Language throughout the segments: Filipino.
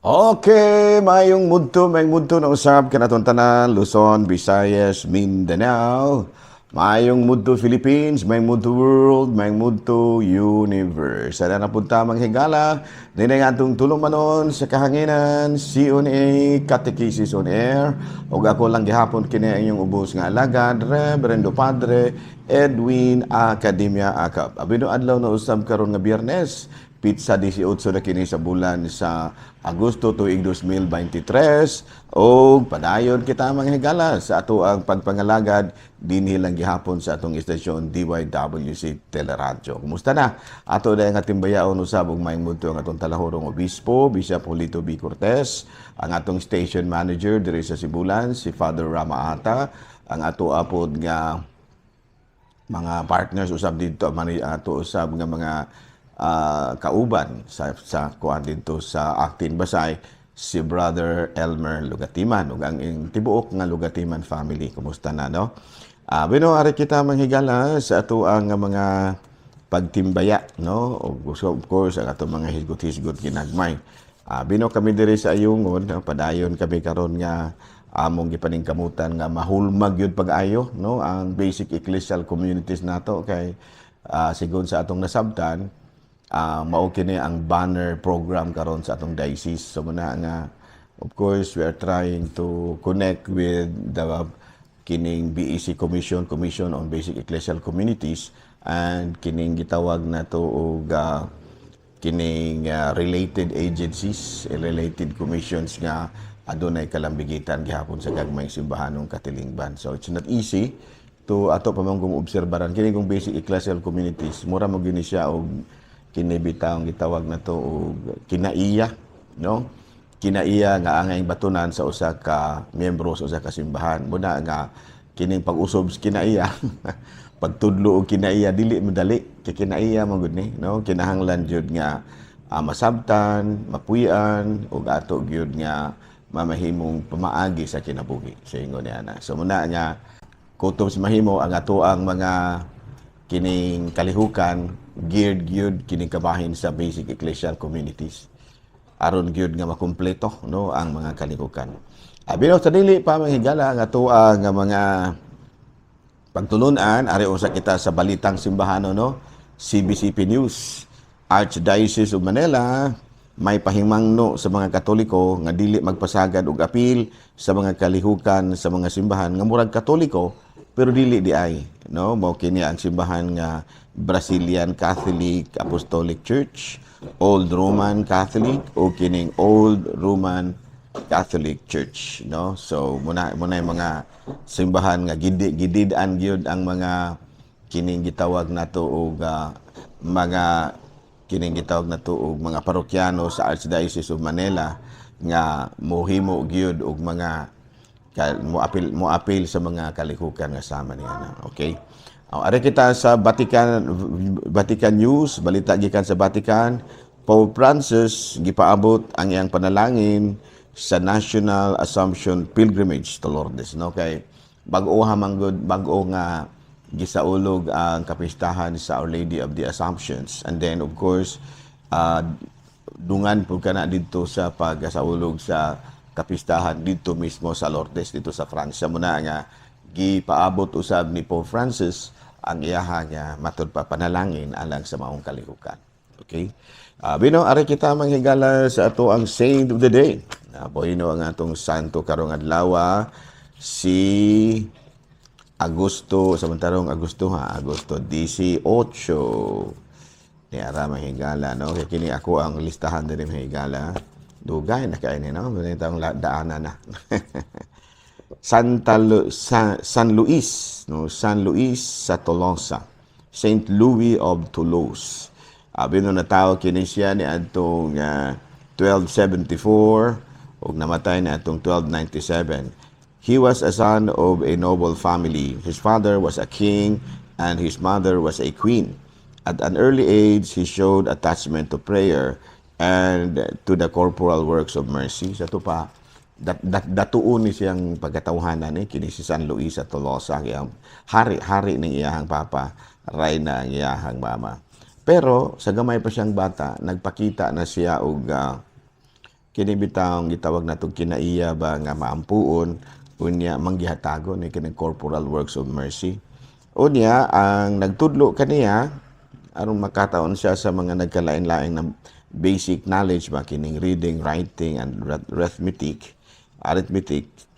Okay, mayong mudto na usab kanatong tanan, Luzon, Visayas, Mindanao. Mayong mudto Philippines, mayong mudto world, mayong mudto universe. Sada na punta manghigala, dinay atong tulumanon sa kahanginan, CONA Catechesis on Air. Ug ako lang gihapon kini ang inyong ubos nga alagad, Reverendo Padre Edwin Academia Acap. Abino adlaw na usab karon nga Biyernes, pizza 18 na kini sa bulan sa Agosto tuig 2023 o padayon kita mga higala sa ato ang pagpangalagad dinhi lang gihapon sa atong istasyon DYWC Teleradyo. Kumusta na? Ato na nga timbayaon usab og maayong mudto ang atong talahorong obispo, Bishop Julito B. Cortez, ang atong station manager diri sa Sibulan, si Father Rama Ata, ang ato apod nga mga partners usab dito, ato usab nga mga kauban sa kuan dito sa Actin Basay, si Brother Elmer Lugatiman ug ang tibuok nga Lugatiman family. Kumusta na, no? Bino ari kita manghigala sa ato ang mga pagtimbaya, no? Of course ang ato mga hisgot-hisgot ginagmay. Bino kami diri sa Ayungon, no? Padayon kami karon nga among gipaningkamutan nga mahulmag yun pag-ayo, no? Ang basic ecclesial communities nato kay sigon sa atong nasabtan, mao kini ang banner program karon sa atong diocese. So muna nga, of course, we are trying to connect with the kining BEC Commission on Basic Ecclesial Communities, and kining gitawag na to og kining related agencies, related commissions nga adunay kalambigitan gihapon sa gagmayng simbahanong katilingban. So it's not easy to ato pamanggong obserbaran kining kung basic ecclesial communities. Mura mo gini siya og kinibitaw gitawag na to og kinaiya, no? Kinaiya nga angay batunan sa usa ka miyembro sa usa ka simbahan. Muna nga kining pag-usob sa kinaiya pagtudlo og kinaiya dili madali, kay kinaiya man gud ni, no? Kinahanglan jud nga masabtan, mapuy-an ug ato gyud nga mamahimong pamaagi sa kinabuhi sa ingon niya na. So muna nga kutob sa mahimo ang ato ang mga kining kalihukan geared gyud kining kabahin sa basic ecclesial communities aron gyud nga makumpleto, no, ang mga kalihukan. Bino sa dili pa manghigala nga ato ang mga pagtulunan ari usa kita sa balitang simbahan, no? CBCP News. Archdiocese of Manila may pahimangno sa mga Katoliko nga dili magpasagad og apil sa mga kalihukan sa mga simbahan nga murag Katoliko pero dili di ay, no? Mao kini ang simbahan nga Brazilian Catholic Apostolic Church, Old Roman Catholic o kining Old Roman Catholic Church, no? So muna yung mga simbahan nga gidid-an gyud ang mga kining gitawag nato og mga kining gitawag nato og mga parokyano sa Archdiocese of Manila nga mohimo gyud og mga moapil sa mga kalihukan nga sama niya, okay? Ari kita sa Vatican News, balita gikan sa Vatican. Pope Francis gipaabot ang iyang panalangin sa National Assumption Pilgrimage to Lourdes, no? Kay bag-o hamangod, bag-o nga gisaulog ang kapistahan sa Our Lady of the Assumptions. And then of course, dungan po kana dito sa pagsaulog sa kapistahan dito mismo sa Lourdes dito sa Francia. Muna nga gipaabot usab ni Pope Francis ang iyaha nga matud pa panalangin alang sa maong kalihukan. Okay? Bino ari kita manghigala sa ato ang saint of the day. Boyno ang atong santo karong adlaw, si Agosto, samantarong Agosto 18. Ni ara manghigala, no? Kay kini ako ang listahan diri manghigala. Dugay na kay ni, no? Manitang daanan na. San Luis, no? San Luis sa Tolosa, Saint Louis of Toulouse. Bino na tao kini siya ni adtong 1274 ug namatay na atong 1297. He was a son of a noble family. His father was a king and his mother was a queen. At an early age, he showed attachment to prayer and to the corporal works of mercy. Sa ito pa, datuon ni siyang pagkatawhanan kini si San Luis sa Tolosa, hari ng iyahang papa, rayna ang iyahang mama. Pero sa gamay pa siyang bata, nagpakita na siya og kini bitawng gitawag natong kinaiya ba nga maampuon unya manggihatagon ni kini corporal works of mercy. Unya ang nagtudlo kaniya aron makataon siya sa mga nagkalain-laing na basic knowledge ba kining reading, writing and arithmetic.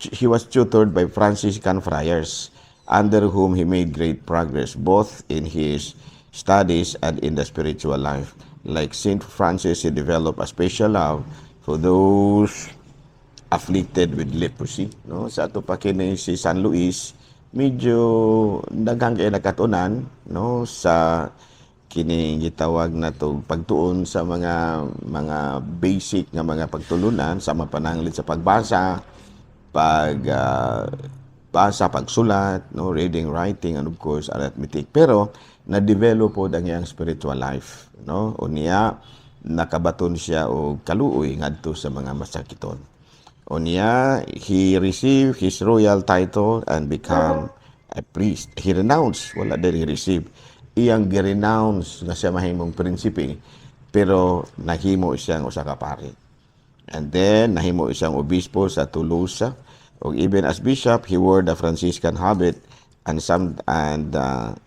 He was tutored by Franciscan friars under whom he made great progress both in his studies and in the spiritual life. Like Saint Francis, he developed a special love for those afflicted with leprosy. No? Sa ato pa kini si San Luis, medyo daghang kay nakatunan no sa kini gitawag na to pagtuon sa mga basic nga mga pagtulunan sa mapananglit sa pagbasa, basa, pagsulat, no, reading, writing, and of course arithmetic. Pero na-develop po ang iyang spiritual life, no? Unya nakabaton siya og kaluoy ngadto sa mga masakiton. Unya he received his royal title and become a priest. He renounced, wala dili receive. Iyang gi-renounce nga siya mahimong prinsipe, pero nahimo siyang usa ka pari. And then nahimo siyang obispo sa Tolosa. O even as bishop, he wore the Franciscan habit and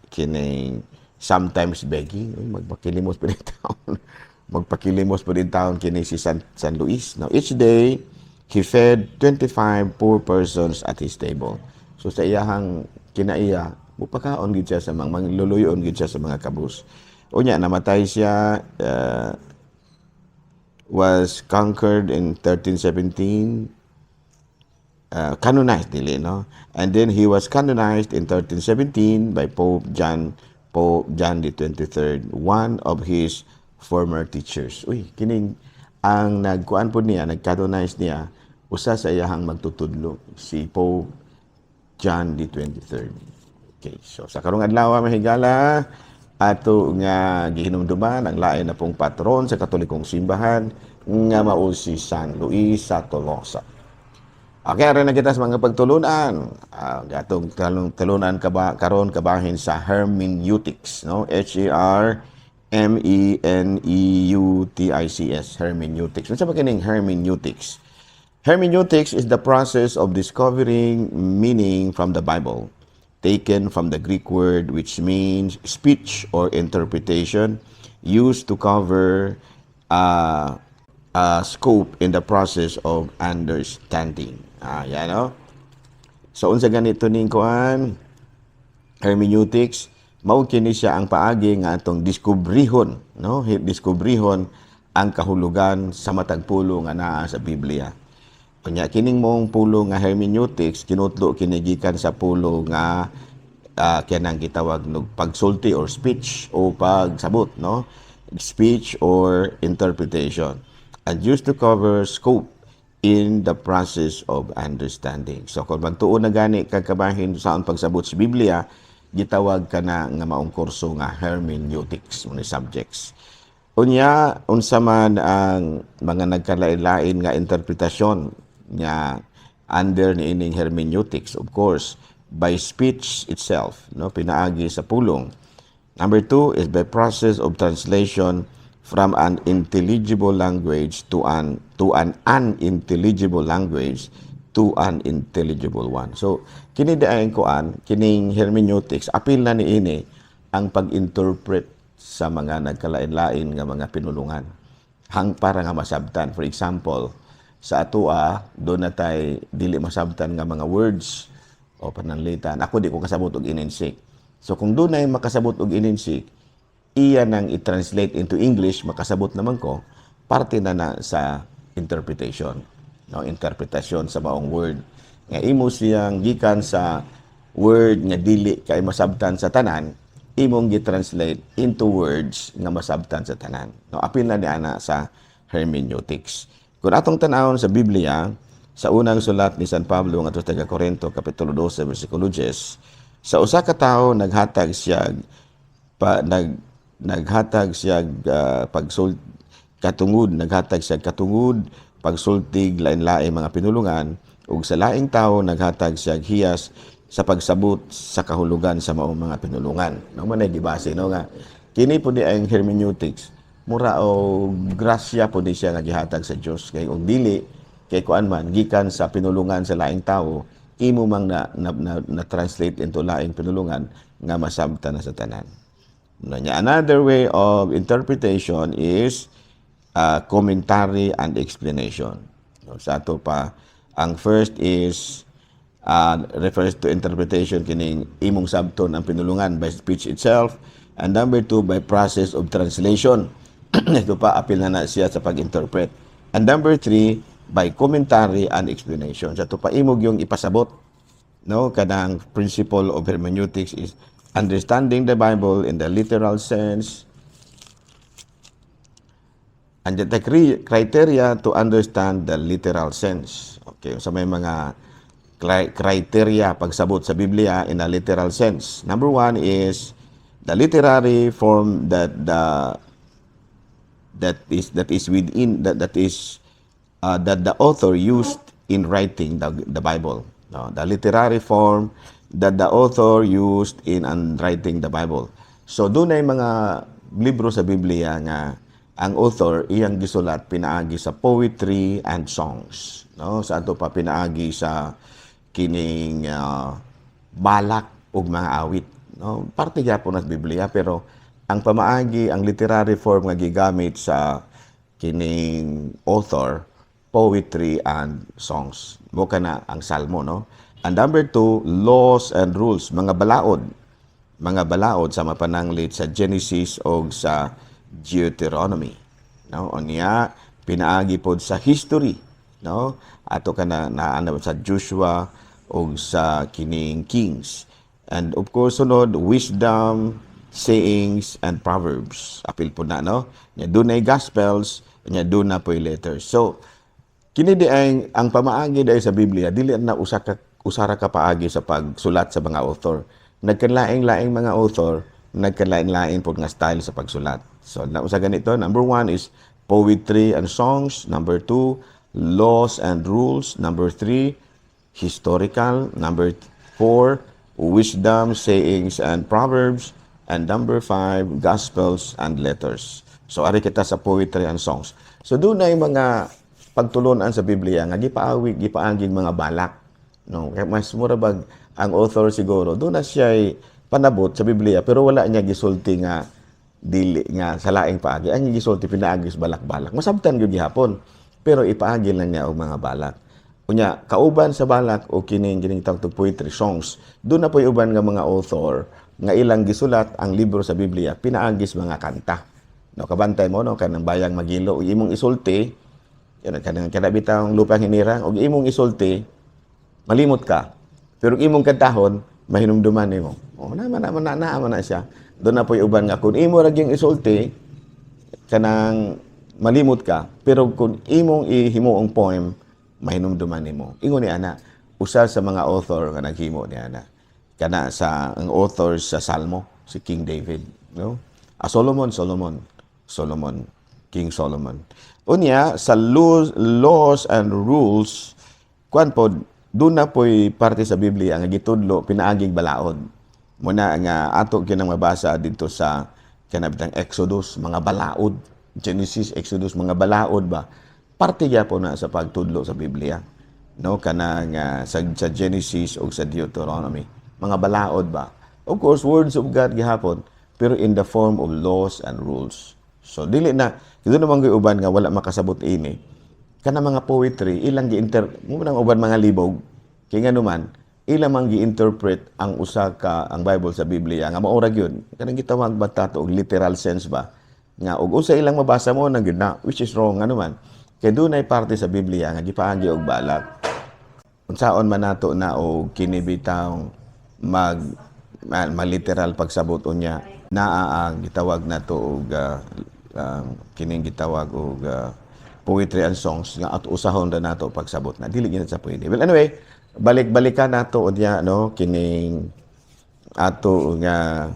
kining sometimes begging, magpakilimos pa rin taon. Magpakilimos pa rin taon kini si San Luis. Now, each day, he fed 25 poor persons at his table. So sa iyahang kinaiya, mupakaon gid siya sa mga mangluluyon gid siya sa mga kabus. Unya namatay siya was conquered in 1317. Canonized dili no, and then he was canonized in 1317 by Pope John the 23rd, one of his former teachers. Kining ang nagkuan po niya, nag-canonize niya usa sa iyahang magtutudlo si Pope John the 23rd. Okay, so sa karong adlaw mahigala ato nga gihinumduman ang lain na pong patron sa Katolikong simbahan nga mao si San Luis sa Tolosa. Okay, rin na kita sa mga pagtulunan. Gatong tulunan karon kabahin sa hermeneutics, no? Hermeneutics, hermeneutics. Ano sa kining hermeneutics? Hermeneutics is the process of discovering meaning from the Bible, taken from the Greek word which means speech or interpretation, used to cover scope in the process of understanding. Yan, no? So, unsa ganito ning kuan, hermeneutics, mao kini siya ang paagi nga atong diskubrihon, no? Diskubrihon ang kahulugan sa matag pulo nga naa sa Biblia. Kunya kining mong pulo nga hermeneutics kinutlo kini gikan sa pulo nga kanang gitawag og pagsulti or speech o pagsabot, no? Speech or interpretation, and used to cover scope in the process of understanding. So kung magtuon na gani kagkabahin sa pagsabot sa Biblia, gitawag ka na nga maong kurso nga hermeneutics mga subjects. Unya unsa man ang mga nagkalain-lain nga interpretasyon nga under ni ining hermeneutics, of course by speech itself, no, pinaagi sa pulong. Number 2 is by process of translation from an intelligible language to an unintelligible language to an intelligible one. So kini daayang kuan, kining hermeneutics apil na niini ang pag-interpret sa mga nagkalain-lain nga mga pinulungan hang para nga masabtan. For example, sa atoa do natay dili masabtan nga mga words o pananglitan. Ako di ko kasabot og ininsik. So kung dunay makasabot og ininsik, iya nang i-translate into English, makasabot naman ko, parte na sa interpretation. No? Interpretation sa maong word. Nga imo siyang gikan sa word nga dili kay masabtan sa tanan, imong gi-translate into words nga masabtan sa tanan. No? Apil na di ana sa hermeneutics. Kung atong tanawon sa Biblia, sa unang sulat ni San Pablo nga sa Corinto, Kapitulo 12, versikulo 10, sa usa ka tawo naghatag siya katungod, pagsultig lain-lain mga pinulungan, ug sa laing tawo naghatag siya hiyas sa pagsabot sa kahulugan sa maong mga pinulungan. No man ay gibase no nga kini po di ang hermeneutics mura o grasya po di siya nga gihatag sa Dios kay ug dili kay kuan man gikan sa pinulungan sa laing tawo imo mang na translate into laing pinulungan nga masabtan na sa tanan. Another way of interpretation is commentary and explanation. Sa ato pa, ang first is refers to interpretation kining imong sabton ang pinulungan by speech itself, and number two by process of translation. Ito pa apil na siya sa pag-interpret. And number three by commentary and explanation. Sa ito pa imog yung ipasabot, no, kanang principle of hermeneutics is understanding the Bible in the literal sense, and the criteria to understand the literal sense. Okay, so may mga criteria pagsabot sa Biblia in a literal sense. Number one is the literary form that the author used in writing the Bible. No, the literary form that the author used in writing the Bible. So doon ay mga libro sa Biblia nga ang author iyang gisulat pinaagi sa poetry and songs. No, sa ato pa pinaagi sa kining balak ug mga awit. No, parte gyapon sa Biblia pero ang pamaagi, ang literary form nga gigamit sa kining author, poetry and songs. Buka na ang salmo, no? And number two, laws and rules, mga balaod. Mga balaod sa mapananglit sa Genesis o sa Deuteronomy. No? O niya, pinaagi pod sa history. No? Ato ka na sa Joshua o sa kining Kings. And of course, sunod, wisdom, sayings, and proverbs. Apil po na, no? Doon ay gospels, doon na po yung letters. So, kini di ang pamaagi dahil sa Biblia, dili na usara ka paagi sa pagsulat sa mga author. Nagkanlaing-laing mga author, nagkanlaing-laing po nga style sa pagsulat. So, nausa ganito, number one is poetry and songs. Number two, laws and rules. Number three, historical. Number four, wisdom, sayings, and proverbs. And number five, gospels and letters. So, ari kita sa poetry and songs. So, doon na yung mga pagtulunan sa Biblia nga gipaaging mga balak, no, mas murabag ang author siguro doon na siya ay panabot sa Biblia pero wala niya gisulti nga dili nga sa laing paagi ang gisulti pinaagi sa balak-balak masabtan gyud gihapon pero ipaagi lang niya og mga balak unya kauban sa balak o kining tawag poetry songs doon na po'y uban nga mga author nga ilang gisulat ang libro sa Biblia pinaagis mga kanta, no, kabantay mo, no, kanang bayang magilo imong isulti kanang bitang lupang hinirang og imong isulti malimot ka pero imong kantahon mahinumduman nimo naman na siya doon na po'y uban nga kung imo ra gyung isulti kanang malimot ka pero kung imong ihimuong poem mahinumduman nimo ingon ni ana usa sa mga author nga naghimo ni ana kana sa ang author sa Salmo si King David, no, King Solomon. Unya, sa laws and rules, kuan po, doon na po'y parte sa Biblia nga gitudlo, pinaaging balaod. Muna nga ato kinang mabasa dito sa kanabitang Exodus, mga balaod. Genesis, Exodus, mga balaod ba? Parte ya po na sa pagtudlo sa Biblia. No, kanang sa Genesis o sa Deuteronomy. Mga balaod ba? Of course, words of God gihapon, pero in the form of laws and rules. So, dili na, ito naman yung uban nga wala makasabot ini. Kana mga poetry, ilang muna uban mga libog, kaya nga naman, ilang mang gi-interpret ang ang Bible sa Biblia, nga maurag yun. Kanang gitawag ba tato, literal sense ba? Nga, ug usa ilang mabasa mo, nang yun na, which is wrong, nga naman. Kaya doon ay parte sa Biblia, nga gipaagi og balak. Kung saon man nato na o kinibitang maliteral pagsabot unya, ang gitawag nato og kining gitawag og poetry and songs nga at usahon ra nato pagsabot na dili gyud sa pwede. Well anyway, balik-balikan nato unya, no, kining ato nga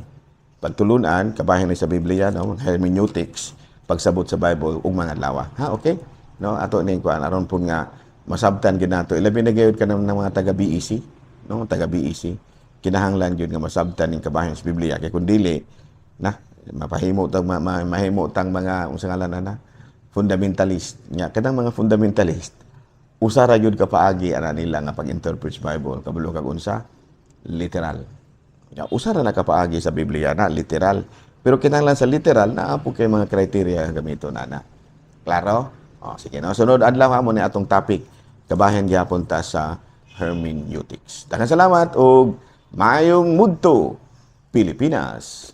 pagtulunan kabahin ni sa Biblia, no, hermeneutics pagsabot sa Bible ug mga lawa. Ha, okay? No, ato ning kuan aron pud nga masabtan gyud nato. Ilabi na gyud kanang mga taga BEC, no, taga BEC. Kinahanglan gyud nga masabtan ning kabahin sa Biblia kay kun dili na Mapahimo tang mahimo tang mga unsa ngalan na fundamentalist. Nya kadang mga fundamentalist usa ra gyud ka paagi ana nila nga pag-interpret sa Bible kabalo kag unsa literal. Nya usa ra na ka paagi sa Biblia na literal. Pero kinahanglan sa literal naa po kay mga criteria gamiton ana. Klaro? O, sige no. Sunod adlaw mo ni atong topic kabahin gyapon ta sa hermeneutics. Daghang salamat ug maayong mudto Pilipinas.